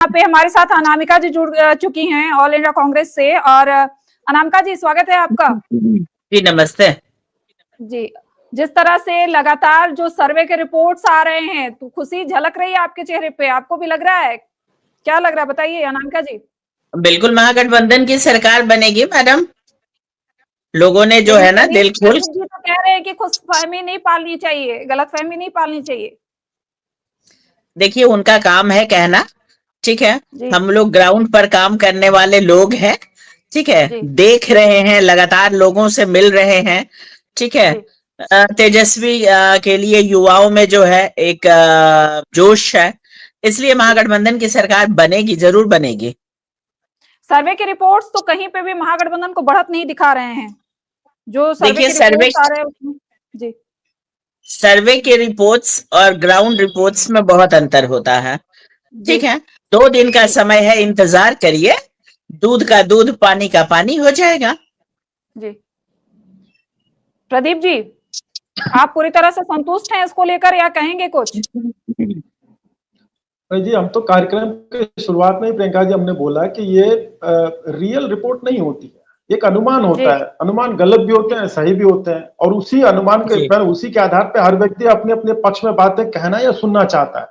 यहाँ पे हमारे साथ अनामिका जी जुड़ चुकी हैं ऑल इंडिया कांग्रेस से। और अनामिका जी, स्वागत है आपका। जी नमस्ते जी, जिस तरह से लगातार जो सर्वे के रिपोर्ट्स आ रहे हैं तो खुशी झलक रही है आपके चेहरे पे, आपको भी लग रहा है? क्या लग रहा है बताइए अनामिका जी। बिल्कुल महागठबंधन की सरकार बनेगी मैडम। लोगों ने जो लेकिन है ना प्रदीप दिल खोल। जी तो कह रहे हैं कि खुशफहमी नहीं पालनी चाहिए, गलतफहमी नहीं पालनी चाहिए। देखिए उनका काम है कहना, ठीक है। जी हम लोग ग्राउंड पर काम करने वाले लोग हैं, ठीक है। जी देख रहे हैं, लगातार लोगों से मिल रहे हैं, ठीक है। जी तेजस्वी के लिए युवाओं में जो है एक जोश है, इसलिए जी। महागठबंधन की सरकार बनेगी, जरूर बनेगी। सर्वे के रिपोर्ट्स तो कहीं पे भी महागठबंधन को बढ़त नहीं दिखा रहे हैं। जो सर्वे देखिए के रिपोर्ट्स आ रहे हैं उसमें जी सर्वे के रिपोर्ट्स और ग्राउंड रिपोर्ट्स में बहुत अंतर होता है, जी ठीक है। 2 दिन का जी समय है, इंतजार करिए। दूध जी का दूध पानी का पानी हो जाएगा। जी। प्रदीप जी, आप पूरी तरह से संतुष्ट हैं इसको लेकर या कहेंगे कुछ? नहीं जी, हम तो कार्यक्रम के शुरुआत में ही प्रियंका जी हमने बोला कि ये रियल रिपोर्ट नहीं होती है, एक अनुमान जी होता है। अनुमान गलत भी होते हैं, सही भी होते हैं, और उसी अनुमान के जी पर उसी के आधार पे हर व्यक्ति अपने अपने पक्ष में बातें कहना या सुनना चाहता है।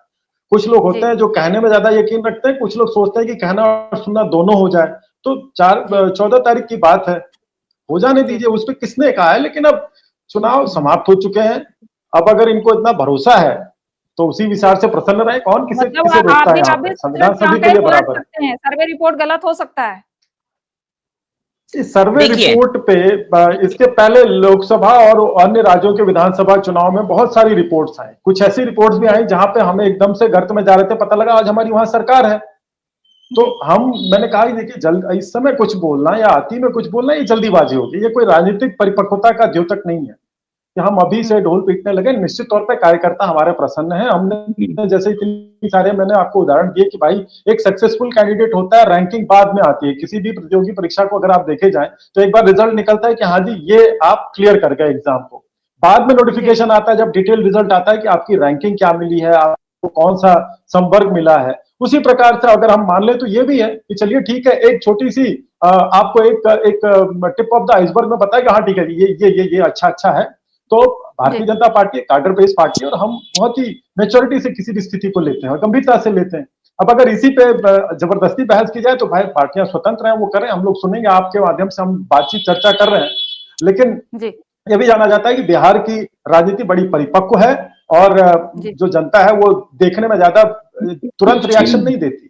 कुछ लोग जी होते हैं जो कहने में ज्यादा यकीन रखते हैं, कुछ लोग सोचते हैं कि कहना और सुनना दोनों हो जाए। तो जी 14 तारीख की बात है, हो जाने जी दीजिए, उस पर किसने कहा है। लेकिन अब चुनाव समाप्त हो चुके हैं, अब अगर इनको इतना भरोसा है तो उसी जी। विचार से प्रसन्न रहे। कौन किसे मतलब किसे आप रोकता है? भी यहाँ आप भी पे सोच रहे संविधान हैं कि सभी के आंकड़े लिए पलट बराबर है। सकते हैं, सर्वे रिपोर्ट गलत हो सकता है। इस सर्वे देखिए रिपोर्ट पे इसके पहले लोकसभा और अन्य राज्यों के विधानसभा चुनाव में बहुत सारी रिपोर्ट्स आई। कुछ ऐसी रिपोर्ट्स भी जी आई जहां पे हमें एकदम से गर्त में जा रहे थे, पता लगा आज हमारी वहां सरकार है। तो जी मैंने कहा कि देखिए, जल्द इस समय कुछ बोलना या आती में कुछ बोलना, ये जल्दीबाजी होगी। ये कोई राजनीतिक परिपक्वता का द्योतक नहीं है कि हम अभी से ढोल पीटने लगे। निश्चित तौर पे कार्यकर्ता हमारे प्रसन्न है। हमने जैसे इतनी सारे मैंने आपको उदाहरण दिए कि भाई, एक सक्सेसफुल कैंडिडेट होता है, रैंकिंग बाद में आती है। किसी भी प्रतियोगी परीक्षा को अगर आप देखे जाएं तो एक बार रिजल्ट निकलता है कि हाँ जी, ये आप क्लियर कर गए एग्जाम को। बाद में जी नोटिफिकेशन आता है, जब डिटेल रिजल्ट आता है कि आपकी रैंकिंग क्या मिली है, आपको कौन सा संवर्ग मिला है। उसी प्रकार से अगर हम मान ले तो ये भी है कि चलिए ठीक है, एक छोटी सी आपको एक एक टिप ऑफ द आइसबर्ग में बताएगा, हाँ ठीक है, ये अच्छा है। तो जी भारतीय जनता पार्टी कार्डर बेस्ड पार्टी है, और हम बहुत ही मेच्योरिटी से किसी भी स्थिति को लेते हैं और गंभीरता से लेते हैं। अब अगर इसी पे जबरदस्ती बहस की जाए तो भाई, पार्टियां स्वतंत्र हैं, वो करें, हम लोग सुनेंगे। आपके माध्यम से हम बातचीत चर्चा कर रहे हैं। लेकिन जी यह भी जाना जाता है कि बिहार की राजनीति बड़ी परिपक्व है, और जी जो जनता है वो देखने में ज्यादा तुरंत रिएक्शन नहीं देती।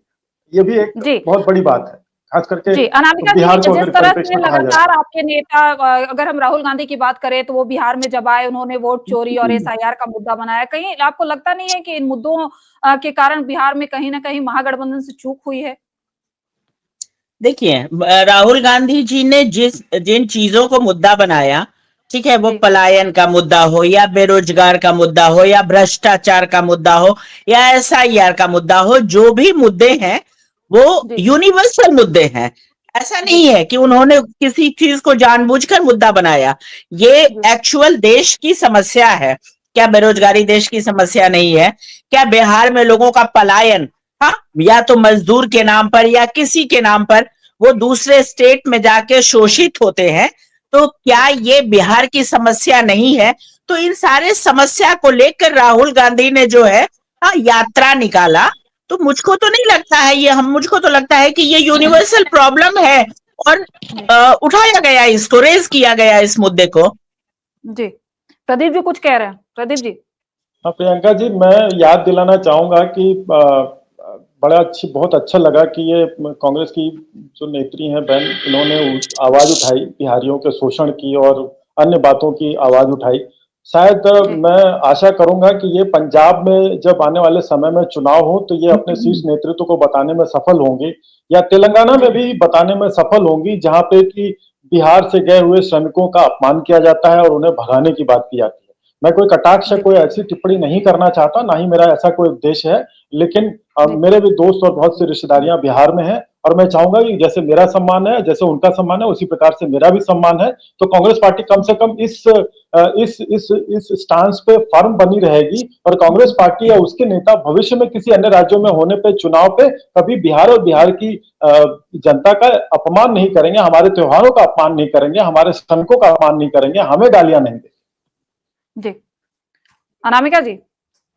ये भी एक जी बहुत बड़ी बात है, खास करके जी। अनामिका जी, बिहार को जिस अगर तरह परिप्रेक्ष्य से में कहा जाए। लगातार आपके नेता, अगर हम राहुल गांधी की बात करें तो वो बिहार में जब आए उन्होंने वोट चोरी और एसआईआर का मुद्दा बनाया। कहीं आपको लगता नहीं है कि इन मुद्दों के कारण बिहार में कहीं ना कहीं महागठबंधन से चूक हुई है? देखिए राहुल गांधी जी ने जिन चीजों को मुद्दा बनाया, ठीक है, वो जी पलायन का मुद्दा हो या बेरोजगार का मुद्दा हो या भ्रष्टाचार का मुद्दा हो या एसआईआर का मुद्दा हो, जो भी मुद्दे हैं वो जी यूनिवर्सल मुद्दे हैं। ऐसा जी नहीं है कि उन्होंने किसी चीज को जानबूझकर मुद्दा बनाया। ये जी एक्चुअल देश की समस्या है। क्या बेरोजगारी देश की समस्या नहीं है? क्या बिहार में लोगों का पलायन, हाँ, या तो मजदूर के नाम पर या किसी के नाम पर वो दूसरे स्टेट में जाके शोषित होते हैं, तो क्या जी ये बिहार की समस्या नहीं है? तो इन सारे समस्या को लेकर राहुल गांधी ने जो है, हाँ, यात्रा निकाला। तो मुझको तो नहीं लगता है ये, हम मुझको तो लगता है कि ये यूनिवर्सल प्रॉब्लम है, और जी उठाया गया, इसको रेज किया गया, इस मुद्दे को। जी। प्रदीप जी कुछ कह रहे हैं, प्रदीप जी। हाँ प्रियंका जी, मैं याद दिलाना चाहूंगा कि बहुत अच्छा लगा कि ये कांग्रेस की जो नेत्री हैं बहन, इन्होंने आवाज उठाई, बिहारियों के शोषण की और अन्य बातों की आवाज उठाई। शायद जी मैं आशा करूंगा कि ये पंजाब में जब आने वाले समय में चुनाव हो तो ये अपने शीर्ष नेतृत्व को बताने में सफल होंगे, या तेलंगाना जी में भी बताने में सफल होंगी, जहां पे कि बिहार से गए हुए श्रमिकों का अपमान किया जाता है और उन्हें भगाने की बात की जाती है। मैं कोई कटाक्ष या जी कोई ऐसी टिप्पणी नहीं करना चाहता, ना ही मेरा ऐसा कोई उद्देश्य है। लेकिन मेरे भी दोस्त और बहुत सी रिश्तेदारियां बिहार में हैं, और मैं चाहूंगा कि जैसे मेरा सम्मान है, जैसे उनका सम्मान है, उसी प्रकार से मेरा भी सम्मान है। तो कांग्रेस पार्टी कम से कम इस स्टांस पे फर्म बनी रहेगी, और कांग्रेस पार्टी या उसके नेता भविष्य में किसी अन्य राज्यों में होने पे, चुनाव पे कभी बिहार और बिहार की जनता का अपमान नहीं करेंगे, हमारे त्योहारों का अपमान नहीं करेंगे, हमारे श्रमिकों का अपमान नहीं करेंगे, हमें गालियां नहीं देंगे। जी, अनामिका जी।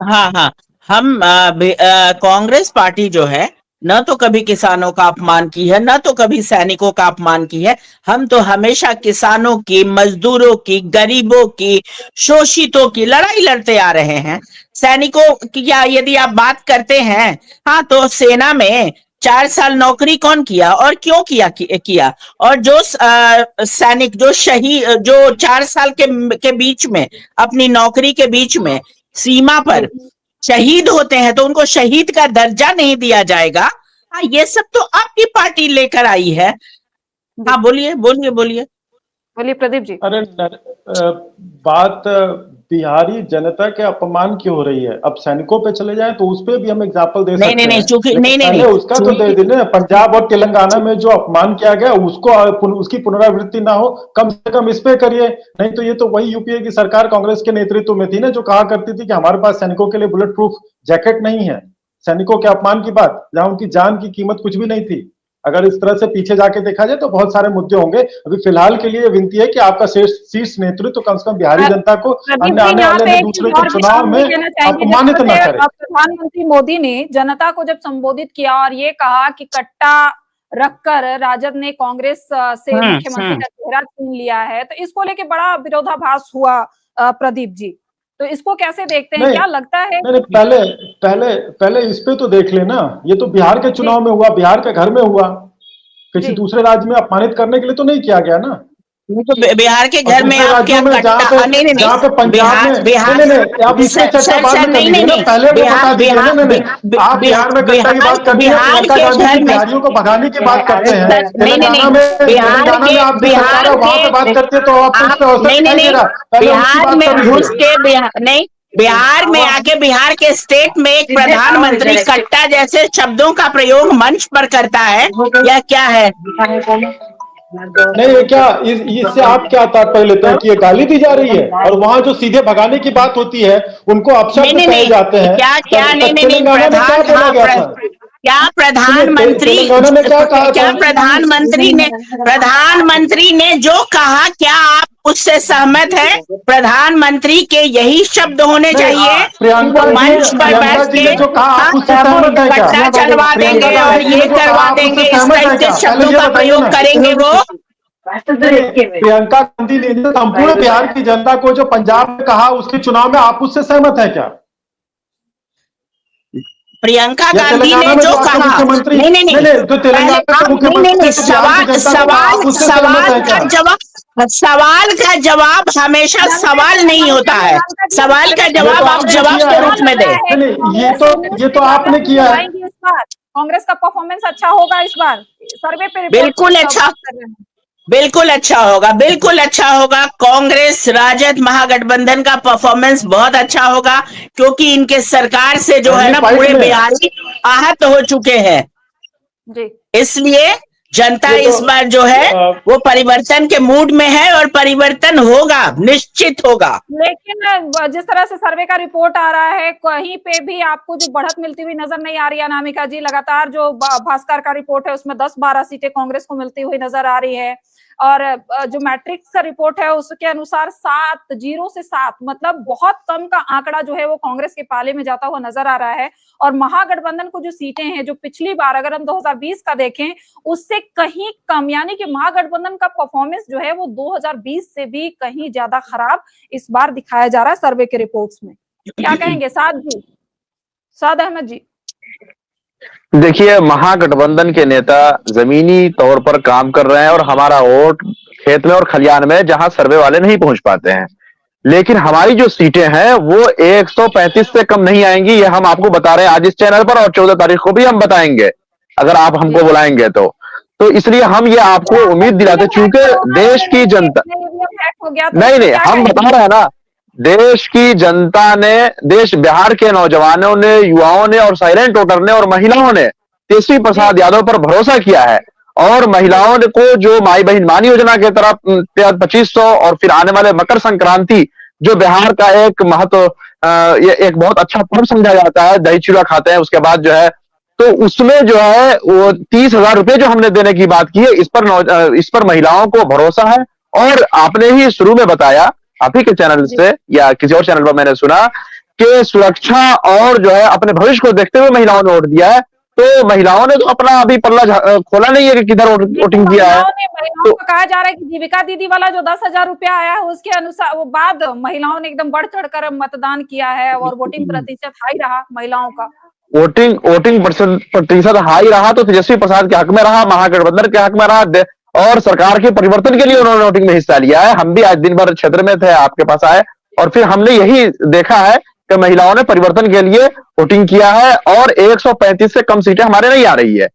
हाँ हाँ, हम कांग्रेस पार्टी जो है न तो कभी किसानों का अपमान की है, न तो कभी सैनिकों का अपमान की है। हम तो हमेशा किसानों की, मजदूरों की, गरीबों की, शोषितों की लड़ाई लड़ते आ रहे हैं। सैनिकों की या यदि आप बात करते हैं, हाँ, तो सेना में 4 साल नौकरी कौन किया और क्यों किया। और जो सैनिक जो शहीद, जो 4 साल के बीच में, अपनी नौकरी के बीच में सीमा पर शहीद होते हैं, तो उनको शहीद का दर्जा नहीं दिया जाएगा। हाँ, ये सब तो आपकी पार्टी लेकर आई है। हाँ, बोलिए बोलिए बोलिए बोलिए प्रदीप जी। अरे बात बिहारी जनता के अपमान की हो रही है। अब सैनिकों पे चले जाएं तो उस पे भी हम एग्जाम्पल दे सकते हैं, चूंकि लेकिन पहले उसका तो दे दें। पंजाब और तेलंगाना में जो अपमान किया गया उसको उसकी पुनरावृत्ति ना हो, कम से कम इस पे करिए। नहीं तो ये तो वही यूपीए की सरकार कांग्रेस के नेतृत्व में थी ना, जो कहा करती थी कि हमारे पास सैनिकों के लिए बुलेट प्रूफ जैकेट नहीं है। सैनिकों के अपमान की बात, जहां उनकी जान की कीमत कुछ भी नहीं थी। अगर इस तरह से पीछे जाके देखा जाए तो बहुत सारे मुद्दे होंगे। अभी फिलहाल के लिए विनती है कि आपका शीर्ष नेतृत्व कम से कम बिहारी जनता को अन्य आने वाले दूसरे के चुनाव में अपमानित न करे। प्रधानमंत्री मोदी ने जनता को जब संबोधित किया और ये कहा कि कट्टा रखकर राजद ने कांग्रेस से मुख्यमंत्री का चेहरा छीन लिया है, तो इसको लेके बड़ा विरोधाभास हुआ। प्रदीप जी, तो इसको कैसे देखते हैं, क्या लगता है? नहीं, पहले इस पे तो देख लेना। ये तो बिहार के चुनाव में हुआ, बिहार के घर में हुआ, किसी दूसरे राज्य में अपमानित करने के लिए तो नहीं किया गया ना। तो बिहार के घर में आप क्या जहाँ पे पंजाब में नहीं, आप इससे चर्चा बाद में कर लीजिए ना, पहले वो बता दीजिए ना। नहीं, आप बिहार में कट्टा की बात करते हैं, प्रियंका गांधी की बिहारियों को भगाने की बात करते हैं। तेलंगाना में आपकी सरकार है, वहां पे बात करते हैं, तो आप उस पर अवसर नहीं दे रहा। बिहार में घुस के नहीं, बिहार में आके बिहार के स्टेट में एक प्रधानमंत्री कट्टा जैसे शब्दों का प्रयोग मंच पर करता है, यह क्या है? नहीं, ये क्या, इससे आप क्या तात्पर्य लेते हैं कि ये गाली दी जा रही है? और वहां जो सीधे भगाने की बात होती है उनको अपशब्द कहे जाते हैं। तेलंगाना में क्या बोला गया था? क्या प्रधानमंत्री ने जो कहा, क्या आप उससे सहमत है? प्रधानमंत्री के यही शब्द होने चाहिए। मंच पर बैठ के कट्टा चलवा देंगे और ये करवा देंगे, इस टाइप के शब्दों का प्रयोग करेंगे वो। प्रियंका गांधी ने संपूर्ण बिहार की जनता को जो पंजाब में कहा, उसके चुनाव में आप उससे सहमत है क्या? प्रियंका गांधी ने जो कहा, सवाल का जवाब हमेशा सवाल नहीं होता है। सवाल का जवाब आप जवाब के रूप में दें। ये तो आपने किया है। कांग्रेस का परफॉर्मेंस अच्छा होगा इस बार, सर्वे पे बिल्कुल अच्छा, बिल्कुल अच्छा होगा, बिल्कुल अच्छा होगा। कांग्रेस राजद महागठबंधन का परफॉर्मेंस बहुत अच्छा होगा, क्योंकि इनके सरकार से जो है ना पूरे बिहारी आहत हो चुके हैं जी। इसलिए जनता इस बार जो है वो परिवर्तन के मूड में है और परिवर्तन होगा, निश्चित होगा। लेकिन जिस तरह से सर्वे का रिपोर्ट आ रहा है, कहीं पे भी आपको जो बढ़त मिलती हुई नजर नहीं आ रही है अनामिका जी। लगातार जो भास्कर का रिपोर्ट है उसमें 10-12 सीटें कांग्रेस को मिलती हुई नजर आ रही है, और जो मैट्रिक्स का रिपोर्ट है उसके अनुसार 0 से 7, मतलब बहुत कम का आंकड़ा जो है वो कांग्रेस के पाले में जाता हुआ नजर आ रहा है। और महागठबंधन को जो सीटें हैं, जो पिछली बार अगर हम 2020 का देखें उससे कहीं कम, यानी कि महागठबंधन का परफॉर्मेंस जो है वो 2020 से भी कहीं ज्यादा खराब इस बार दिखाया जा रहा है सर्वे के रिपोर्ट्स में। क्या कहेंगे साद अहमद जी? देखिए, महागठबंधन के नेता जमीनी तौर पर काम कर रहे हैं और हमारा वोट खेत में और खलियान में, जहां सर्वे वाले नहीं पहुंच पाते हैं। लेकिन हमारी जो सीटें हैं वो 135 से कम नहीं आएंगी, ये हम आपको बता रहे हैं आज इस चैनल पर, और 14 तारीख को भी हम बताएंगे अगर आप हमको बुलाएंगे तो इसलिए हम ये आपको उम्मीद दिलाते, चूंकि देश की जनता नहीं, हम बता रहे हैं ना, देश की जनता ने, देश बिहार के नौजवानों ने, युवाओं ने और साइलेंट वोटर ने और महिलाओं ने तेजस्वी प्रसाद यादव पर भरोसा किया है। और महिलाओं को जो माई बहन मान योजना के तरफ 2500 और फिर आने वाले मकर संक्रांति जो बिहार का एक महत्व, ये एक बहुत अच्छा पर्व समझा जाता है, दही चूड़ा खाते हैं उसके बाद जो है, तो उसमें जो है वो 30,000 रुपए जो हमने देने की बात की है, इस पर महिलाओं को भरोसा है। और आपने ही शुरू में बताया, आप ही के चैनल से या किसी और चैनल पर मैंने सुना कि सुरक्षा और जो है अपने भविष्य को देखते हुए महिलाओं ने वोट दिया है। तो महिलाओं ने तो अपना अभी पल्ला खोला नहीं है कि किधर वोटिंग किया है। महिलाओं को कहा जा रहा है कि जीविका दीदी वाला जो 10,000 रुपया आया है उसके अनुसार वो बाद महिलाओं ने एकदम बढ़ चढ़कर मतदान किया है और वोटिंग प्रतिशत हाई रहा महिलाओं का। वोटिंग प्रतिशत हाई रहा तो तेजस्वी प्रसाद के हक में रहा, महागठबंधन के हक में रहा और सरकार के परिवर्तन के लिए उन्होंने वोटिंग में हिस्सा लिया है। हम भी आज दिन भर क्षेत्र में थे, आपके पास आए और फिर हमने यही देखा है कि महिलाओं ने परिवर्तन के लिए वोटिंग किया है और 135 से कम सीटें हमारे नहीं आ रही है।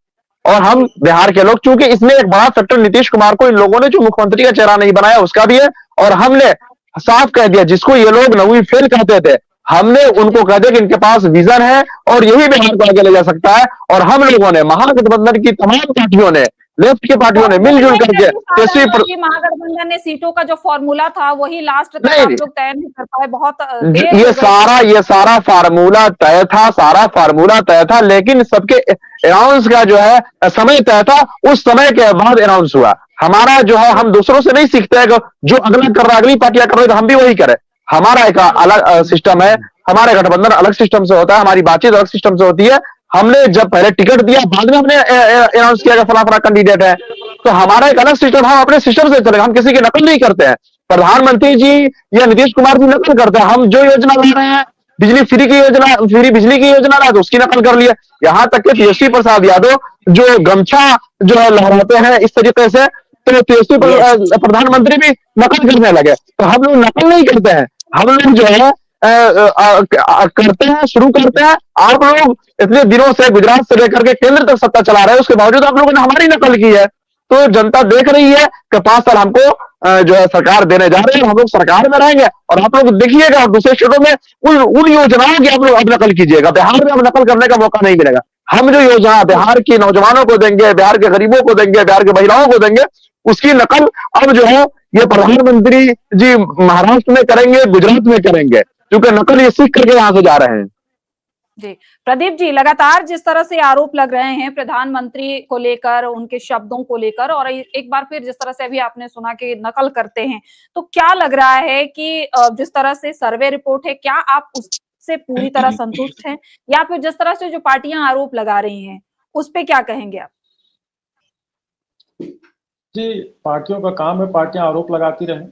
और हम बिहार के लोग, चूंकि इसमें एक बड़ा फैक्टर नीतीश कुमार को इन लोगों ने जो मुख्यमंत्री का चेहरा नहीं बनाया उसका भी है। और हमने साफ कह दिया, जिसको ये लोग नवी फेल कहते थे, हमने उनको कह दिया कि इनके पास विजन है और यही बिहार को आगे ले जा सकता है। और हम लोगों ने, महागठबंधन की तमाम पार्टियों ने, लेफ्ट की पार्टियों ने मिलजुल करके महागठबंधन ने सीटों का जो फॉर्मूला था वही लास्ट तक आप लोग तय नहीं कर पाए, बहुत ये सारा फार्मूला तय था, लेकिन सबके अनाउंस का जो है समय तय था, उस समय के बाद अनाउंस हुआ। हमारा जो है, हम दूसरों से नहीं सीखते हैं, जो अगला कर रहा है, अगली पार्टियां कर रही है तो हम भी वही करें। हमारा एक अलग सिस्टम है, हमारे गठबंधन अलग सिस्टम से होता है, हमारी बातचीत अलग सिस्टम से होती है। हमने जब पहले टिकट दिया, बाद में हमने अनाउंस किया कि फला कैंडिडेट है, तो हमारा एक अलग सिस्टम, हम अपने सिस्टम से चलेंगे, हम किसी की नकल नहीं करते हैं। प्रधानमंत्री जी या नीतीश कुमार जी नकल करते हैं, हम जो योजना ला रहे हैं, बिजली फ्री बिजली की योजना रहा तो उसकी नकल कर लिया। यहां तक कि तेजस्वी प्रसाद यादव जो गमछा जो है लहराते हैं इस तरीके से, तो तेजस्वी प्रधानमंत्री भी नकल करने लगे। तो हम लोग नकल नहीं करते हैं, हम लोग जो है करते हैं, शुरू करते हैं। आप लोग इतने दिनों से गुजरात से लेकर के केंद्र तक सत्ता चला रहे हैं, उसके बावजूद आप लोगों ने हमारी नकल की है। तो जनता देख रही है कि 5 साल हमको जो है सरकार देने जा रहे हैं, हम लोग सरकार में रहेंगे और आप लोग देखिएगा दूसरे क्षेत्रों में उन योजनाओं की आप लोग अब नकल कीजिएगा। बिहार में अब नकल करने का मौका नहीं मिलेगा। हम जो योजना बिहार के नौजवानों को देंगे, बिहार के गरीबों को देंगे, बिहार की महिलाओं को देंगे, उसकी नकल अब जो है ये प्रधानमंत्री जी महाराष्ट्र में करेंगे, गुजरात में करेंगे, क्योंकि नकल ये सीख करके यहां से जा रहे हैं। जी प्रदीप जी, लगातार जिस तरह से आरोप लग रहे हैं प्रधानमंत्री को लेकर, उनके शब्दों को लेकर, और एक बार फिर जिस तरह से अभी आपने सुना कि नकल करते हैं, तो क्या लग रहा है कि जिस तरह से सर्वे रिपोर्ट है, क्या आप उससे पूरी तरह संतुष्ट हैं, या फिर जिस तरह से जो पार्टियां आरोप लगा रही हैं उस पे क्या कहेंगे आप? जी, पार्टियों का काम है, पार्टियां आरोप लगाती रहे।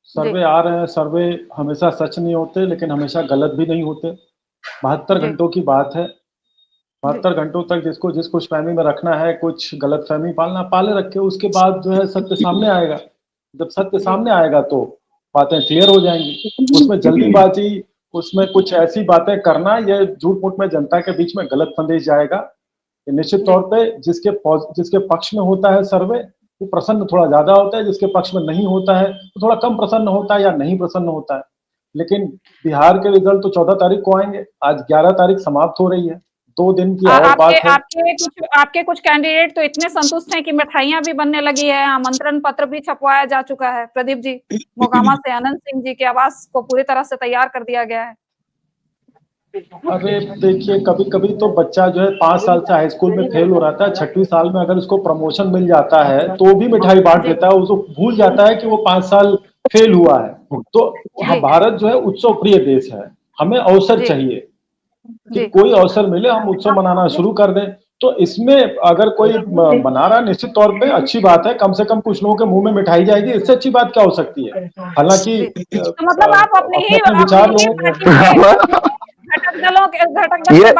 सर्वे आ रहे हैं, सर्वे हमेशा सच नहीं होते, लेकिन हमेशा गलत भी नहीं होते। 72 घंटों की बात है, 72 घंटों तक जिसको जिस खुशफहमी में रखना है, कुछ गलतफहमी पाले रखे, उसके बाद जो है सत्य सामने आएगा। जब सत्य सामने आएगा तो बातें क्लियर हो जाएंगी। उसमें जल्दीबाजी, उसमें कुछ ऐसी बातें करना, ये झूठ मूठ में जनता के बीच में गलत संदेश जाएगा। निश्चित तौर पे जिसके पक्ष में होता है सर्वे, वो प्रसन्न थोड़ा ज्यादा होता है, जिसके पक्ष में नहीं होता है तो थोड़ा कम प्रसन्न होता है या नहीं प्रसन्न होता है। लेकिन बिहार के रिजल्ट तो 14 तारीख को आएंगे, आज 11 तारीख समाप्त हो रही है, 2 दिन की और बात है। आपके कुछ कैंडिडेट तो इतने संतुष्ट हैं कि मिठाइयां भी बनने लगी है, आमंत्रण पत्र भी छपवाया जा चुका है। प्रदीप जी, मोकामा से अनंत सिंह जी के आवास को पूरी तरह से तैयार कर दिया गया है। अरे देखिए, कभी कभी तो बच्चा जो है 5 साल से हाई स्कूल में फेल हो रहा था, 6वीं साल में अगर उसको प्रमोशन मिल जाता है तो भी मिठाई बांट देता है, उसको भूल जाता है कि वो 5 साल फेल हुआ है। तो भारत जो है उत्सव प्रिय देश है, हमें अवसर चाहिए कि कोई अवसर मिले हम उत्सव मनाना शुरू कर दें। तो इसमें अगर कोई बना रहा, निश्चित तौर पे अच्छी बात है, कम से कम कुछ लोगों के मुंह में मिठाई जाएगी, इससे अच्छी बात क्या हो सकती है। हालांकि मतलब आप अपने विचार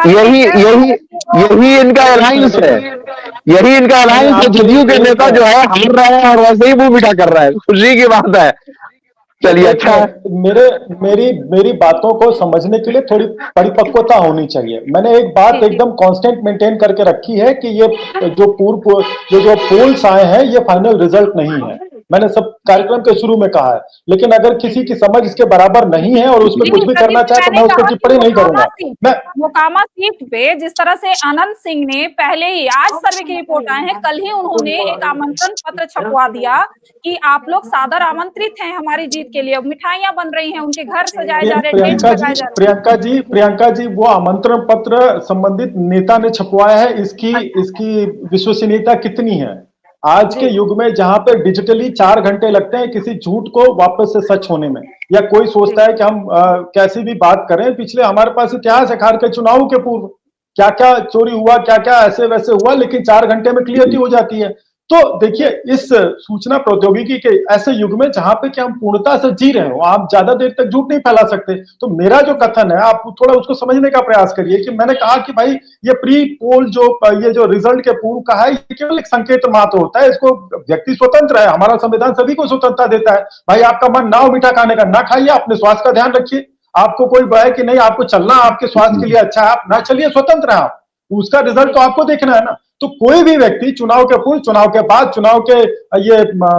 यही इनका अलायंस है, यही इनका अलायंस है। जदयू के नेता जो है हार रहे हैं और वैसे ही मुंह मीठा कर रहा है, खुशी की बात है। चलिए, अच्छा है। मेरी बातों को समझने के लिए थोड़ी परिपक्वता होनी चाहिए। मैंने एक बात एकदम कांस्टेंट मेंटेन करके रखी है कि ये जो पोल्स आए हैं ये फाइनल रिजल्ट नहीं है, मैंने सब कार्यक्रम के शुरू में कहा है, लेकिन अगर किसी की समझ इसके बराबर नहीं है और उसमें कुछ भी करना चाहे तो मैं उस पर टिप्पणी नहीं करूंगा। मैं मोकामा सीट पे जिस तरह से अनंत सिंह ने पहले ही, आज सर्वे की रिपोर्ट आए हैं, कल ही उन्होंने एक आमंत्रण पत्र छपवा दिया कि आप लोग सादर आमंत्रित हैं हमारी जीत के लिए, मिठाइयां बन रही हैं, उनके घर सजाए जा रहे हैं, प्रियंका जी वो आमंत्रण पत्र संबंधित नेता ने छपवाया है, इसकी विश्वसनीयता कितनी है? आज के युग में जहां पे डिजिटली 4 घंटे लगते हैं किसी झूठ को वापस से सच होने में, या कोई सोचता है कि हम कैसी भी बात करें, पिछले हमारे पास इतिहास है खार के चुनाव के पूर्व क्या क्या चोरी हुआ, क्या क्या ऐसे वैसे हुआ, लेकिन 4 घंटे में क्लियरिटी हो जाती है। तो देखिए, इस सूचना प्रौद्योगिकी के ऐसे युग में जहां पे कि हम पूर्णता से जी रहे हो, आप ज्यादा देर तक झूठ नहीं फैला सकते। तो मेरा जो कथन है, आप थोड़ा उसको समझने का प्रयास करिए कि मैंने कहा कि भाई ये प्री पोल ये जो रिजल्ट के पूर्व का है, ये केवल एक संकेत मात्र होता है, इसको व्यक्ति स्वतंत्र है, हमारा संविधान सभी को स्वतंत्रता देता है। भाई आपका मन ना हो मीठा खाने का, ना खाइए, अपने स्वास्थ्य का ध्यान रखिए। आपको कोई है कि नहीं आपको चलना आपके स्वास्थ्य के लिए अच्छा है, आप ना चलिए, स्वतंत्र है आप, उसका रिजल्ट तो आपको देखना है ना। तो कोई भी व्यक्ति चुनाव के पूर्व, चुनाव के बाद, चुनाव के ये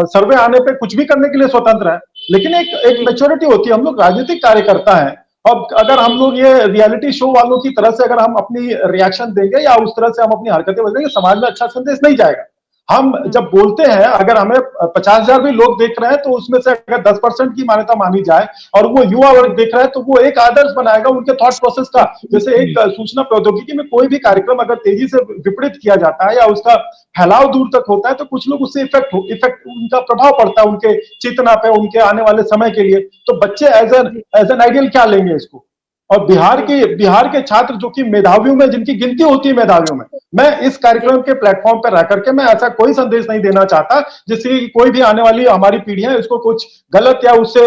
सर्वे आने पे कुछ भी करने के लिए स्वतंत्र है, लेकिन एक मैच्योरिटी होती है। हम लोग राजनीतिक कार्यकर्ता हैं, अब अगर हम लोग ये रियलिटी शो वालों की तरह से अगर हम अपनी रिएक्शन देंगे या उस तरह से हम अपनी हरकतें बदलेंगे, समाज में अच्छा संदेश नहीं जाएगा। हम जब बोलते हैं, अगर हमें 50,000 भी लोग देख रहे हैं तो उसमें से अगर 10% की मान्यता मानी जाए और वो युवा वर्ग देख रहा है तो वो एक आदर्श बनाएगा उनके थॉट प्रोसेस का। जैसे एक सूचना प्रौद्योगिकी में कोई भी कार्यक्रम अगर तेजी से विपरीत किया जाता है या उसका फैलाव दूर तक होता है तो कुछ लोग उससे इफेक्ट उनका प्रभाव पड़ता है उनके चेतना पे, उनके आने वाले समय के लिए। तो बच्चे एज एन आइडियल क्या लेंगे इसको? और बिहार के छात्र जो कि मेधावियों में, जिनकी गिनती होती है मेधावियों में, मैं इस कार्यक्रम के प्लेटफॉर्म पर रह करके मैं ऐसा कोई संदेश नहीं देना चाहता जिससे कि कोई भी आने वाली हमारी पीढ़ियां इसको कुछ गलत या उससे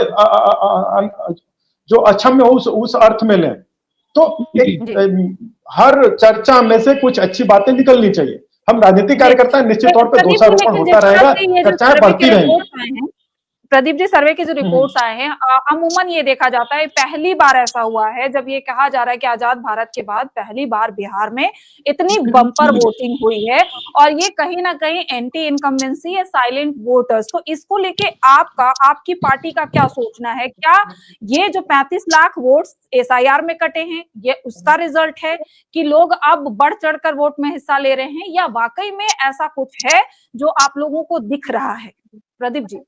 जो अक्षम्य हो उस अर्थ में लें। तो हर चर्चा में से कुछ अच्छी बातें निकलनी चाहिए। हम राजनीतिक कार्यकर्ता निश्चित तौर पर दोषारोपण होता रहेगा, चर्चाएं बढ़ती रहेंगी। प्रदीप जी, सर्वे के जो रिपोर्ट्स आए हैं, अमूमन ये देखा जाता है, पहली बार ऐसा हुआ है जब ये कहा जा रहा है कि आजाद भारत के बाद पहली बार बिहार में इतनी बम्पर वोटिंग हुई है, और ये कहीं ना कहीं एंटी इनकम्बेंसी है, साइलेंट वोटर्स। तो इसको लेके आपकी पार्टी का क्या सोचना है? क्या ये जो 35 लाख वोट्स SIR में कटे हैं, ये उसका रिजल्ट है कि लोग अब बढ़ चढ़कर वोट में हिस्सा ले रहे हैं, या वाकई में ऐसा कुछ है जो आप लोगों को दिख रहा है? प्रदीप जी।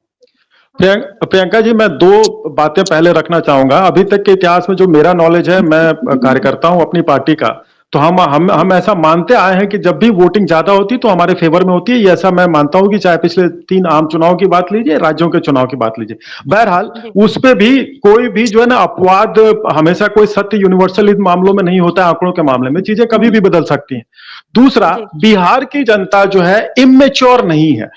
प्रियंका जी, मैं 2 बातें पहले रखना चाहूंगा। अभी तक के इतिहास में जो मेरा नॉलेज है, मैं कार्यकर्ता हूं अपनी पार्टी का, तो हम ऐसा मानते आए हैं कि जब भी वोटिंग ज्यादा होती तो हमारे फेवर में होती है। ये ऐसा मैं मानता हूं कि चाहे पिछले 3 आम चुनाव की बात लीजिए, राज्यों के चुनाव की बात लीजिए, बहरहाल उस पे भी कोई भी जो है ना अपवाद, हमेशा कोई सत्य यूनिवर्सल इन मामलों में नहीं होता है। आंकड़ों के मामले में चीजें कभी भी बदल सकती हैं। दूसरा, बिहार की जनता जो है इमेच्योर नहीं है,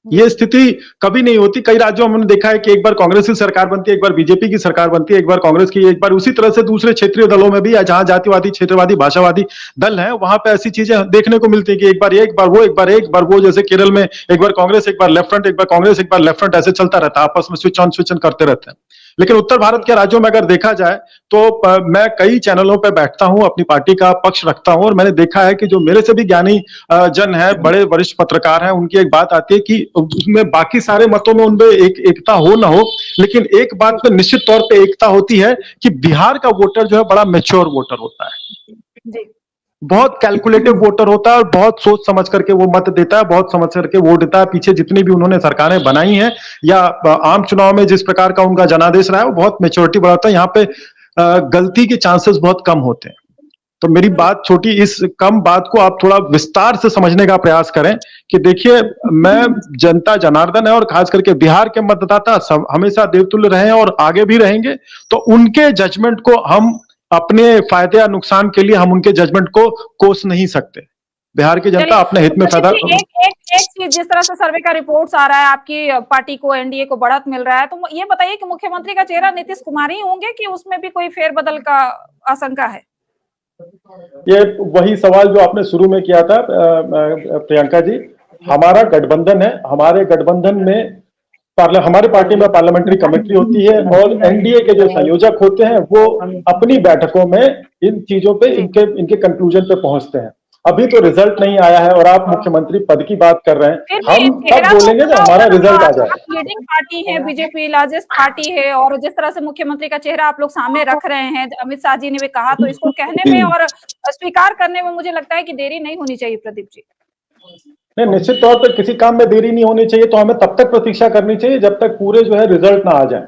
ये स्थिति कभी नहीं होती। कई राज्यों में हमने देखा है कि एक बार कांग्रेस की सरकार बनती है, एक बार बीजेपी की सरकार बनती है, एक बार कांग्रेस की, एक बार उसी तरह से दूसरे क्षेत्रीय दलों में भी, जहां जातिवादी, क्षेत्रवादी, भाषावादी दल हैं, वहां पे ऐसी चीजें देखने को मिलती है कि एक बार ये, एक बार वो, एक बार वो। जैसे केरल में एक बार कांग्रेस, एक बार लेफ्ट फ्रंट, एक बार कांग्रेस, एक बार लेफ्ट फ्रंट, ऐसे चलता रहता है, आपस में स्विच ऑन करते रहते हैं। लेकिन उत्तर भारत के राज्यों में अगर देखा जाए तो मैं कई चैनलों पर बैठता हूं, अपनी पार्टी का पक्ष रखता हूं, और मैंने देखा है कि जो मेरे से भी ज्ञानी जन है, बड़े वरिष्ठ पत्रकार हैं, उनकी एक बात आती है कि उसमें बाकी सारे मतों में उनमें एकता हो ना हो, लेकिन एक बात में निश्चित तौर पे एकता होती है कि बिहार का वोटर जो है बड़ा मैच्योर वोटर होता है जी। बहुत कैलकुलेटिव वोटर होता है और बहुत सोच समझ करके वो मत देता है, बहुत समझ करके वोट देता है। पीछे जितनी भी उन्होंने सरकारें बनाई हैं या आम चुनाव में जिस प्रकार का उनका जनादेश रहा है, वो बहुत मैच्योरिटी बढ़ाता है। यहाँ पे गलती के चांसेस बहुत कम होते हैं। तो मेरी बात छोटी, इस कम बात को आप थोड़ा विस्तार से समझने का प्रयास करें कि देखिए, मैं जनता जनार्दन है और खास करके बिहार के मतदाता हमेशा देवतुल्य रहे हैं और आगे भी रहेंगे। तो उनके जजमेंट को हम अपने फायदे या नुकसान के लिए हम उनके जजमेंट को कोस नहीं सकते। बिहार की जनता अपने हित में फायदा। एक चीज, जिस तरह से सर्वे का रिपोर्ट्स आ रहा है, आपकी पार्टी को, एनडीए को बढ़त मिल रहा है, तो ये बताइए कि मुख्यमंत्री का चेहरा नीतीश कुमार ही होंगे कि उसमें भी कोई फेरबदल का आशंका है? ये वही सवाल जो आपने शुरू में किया था प्रियंका जी। हमारा गठबंधन है, हमारे गठबंधन में हमारी पार्टी में पार्लियामेंट्री कमेटी होती है और एनडीए के जो संयोजक होते हैं वो अपनी बैठकों में इन चीजों पे, इनके कंक्लूजन पे पहुंचते हैं। अभी तो रिजल्ट नहीं आया है और आप मुख्यमंत्री पद की बात कर रहे हैं। फिर भी हम तब चेहरा तो बोलेंगे जब बड़ा हमारा होगा, रिजल्ट आ आप जाए। लीडिंग पार्टी है, बीजेपी लार्जेस्ट पार्टी है, और जिस तरह से मुख्यमंत्री का चेहरा आप लोग सामने रख रहे हैं, अमित शाह जी ने भी कहा, तो इसको कहने में और स्वीकार करने में मुझे लगता है कि देरी नहीं होनी चाहिए प्रदीप जी। नहीं, निश्चित तौर पर किसी काम में देरी नहीं होनी चाहिए, तो हमें तब तक प्रतीक्षा करनी चाहिए जब तक पूरे जो है रिजल्ट ना आ जाए।